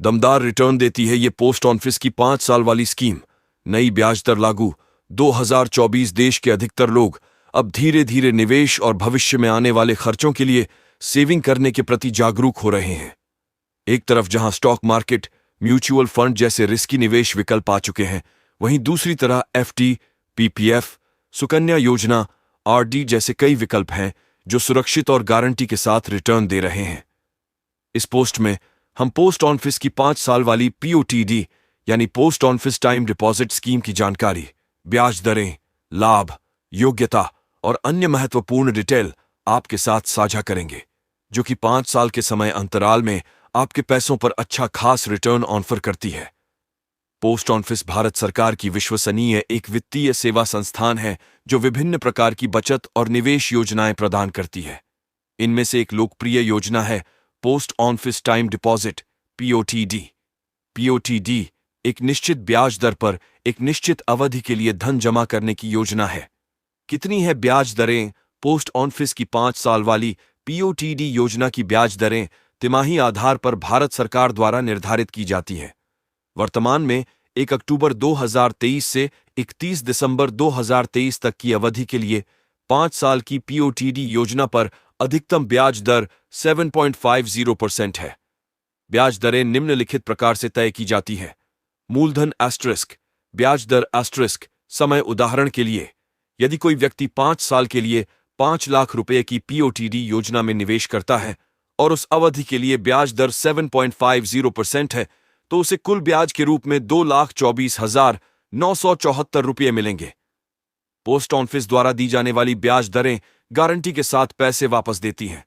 दमदार रिटर्न देती है ये पोस्ट ऑफिस की 5 साल वाली स्कीम। नई ब्याज दर लागू। 2024 देश के अधिकतर लोग अब धीरे धीरे निवेश और भविष्य में आने वाले खर्चों के लिए सेविंग करने के प्रति जागरूक हो रहे हैं। एक तरफ जहां स्टॉक मार्केट, म्यूचुअल फंड जैसे रिस्की निवेश विकल्प आ चुके हैं, वहीं दूसरी तरह एफडी, पीपीएफ, सुकन्या योजना, आरडी जैसे कई विकल्प हैं जो सुरक्षित और गारंटी के साथ रिटर्न दे रहे हैं। इस पोस्ट में हम पोस्ट ऑफिस की 5 साल वाली पीओटीडी यानी post office time deposit scheme की जानकारी, ब्याज दरें, लाभ, योग्यता और अन्य महत्वपूर्ण डिटेल आपके साथ साझा करेंगे, जो कि 5 साल के समय अंतराल में आपके पैसों पर अच्छा खास रिटर्न ऑफर करती है। पोस्ट ऑफिस भारत सरकार की विश्वसनीय एक वित्तीय सेवा संस्थान है जो विभिन्न प्रकार की बचत और निवेश योजनाएं प्रदान करती है। इनमें से एक लोकप्रिय योजना है पोस्ट ऑफिस टाइम डिपॉजिट, पीओटीडी। पीओटीडी एक निश्चित ब्याज दर पर एक निश्चित अवधि के लिए धन जमा करने की योजना है। कितनी है ब्याज दरें? पोस्ट ऑफिस की 5 साल वाली पीओटीडी योजना की ब्याज दरें तिमाही आधार पर भारत सरकार द्वारा निर्धारित की जाती है। वर्तमान में 1 अक्टूबर 2023 से 31 दिसंबर 2023 तक की अवधि के लिए 5 साल की पीओटीडी योजना पर अधिकतम ब्याज दर 7.50% है। ब्याज दरें निम्नलिखित प्रकार से तय की जाती है। मूलधन *, ब्याज दर *, समय उदाहरण के लिए, यदि कोई व्यक्ति 5 साल के लिए 5 लाख रुपए की पीओटीडी योजना में निवेश करता है और उस अवधि के लिए ब्याज दर 7.50% है, तो उसे कुल ब्याज के रूप में 2,24,974 रुपये मिलेंगे। पोस्ट ऑफिस द्वारा दी जाने वाली ब्याज दरें गारंटी के साथ पैसे वापस देती हैं।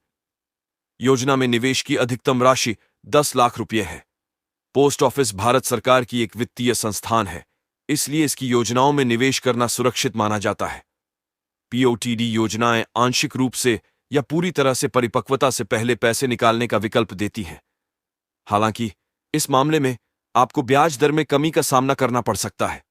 योजना में निवेश की अधिकतम राशि 10 लाख रुपये है। पोस्ट ऑफिस भारत सरकार की एक वित्तीय संस्थान है, इसलिए इसकी योजनाओं में निवेश करना सुरक्षित माना जाता है। पीओटीडी योजनाएं आंशिक रूप से या पूरी तरह से परिपक्वता से पहले पैसे निकालने का विकल्प देती हैं। हालांकि इस मामले में आपको ब्याज दर में कमी का सामना करना पड़ सकता है।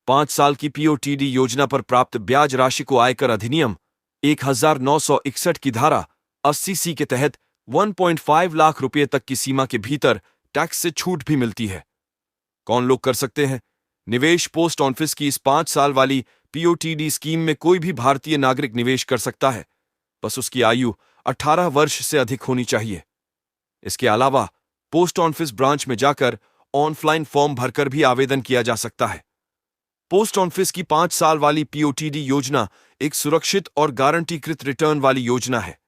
5 साल की पीओटीडी योजना पर प्राप्त ब्याज राशि को आयकर अधिनियम 1961 की धारा 80C के तहत 1.5 लाख रुपये तक की सीमा के भीतर टैक्स से छूट भी मिलती है। कौन लोग कर सकते हैं निवेश? पोस्ट ऑफिस की इस 5 साल वाली पीओटीडी स्कीम में कोई भी भारतीय नागरिक निवेश कर सकता है, बस उसकी आयु 18 वर्ष से अधिक होनी चाहिए। इसके अलावा पोस्ट ऑफिस ब्रांच में जाकर ऑनलाइन फॉर्म भरकर भी आवेदन किया जा सकता है। पोस्ट ऑफिस की 5 साल वाली पीओटीडी योजना एक सुरक्षित और गारंटीकृत रिटर्न वाली योजना है।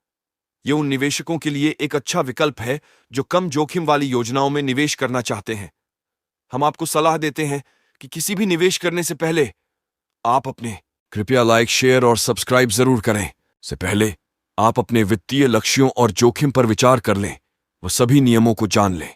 ये उन निवेशकों के लिए एक अच्छा विकल्प है जो कम जोखिम वाली योजनाओं में निवेश करना चाहते हैं। हम आपको सलाह देते हैं कि किसी भी निवेश करने से पहले आप अपने कृपया लाइक, शेयर और सब्सक्राइब जरूर करें। से पहले आप अपने वित्तीय लक्ष्यों और जोखिम पर विचार कर लें, वो सभी नियमों को जान लें।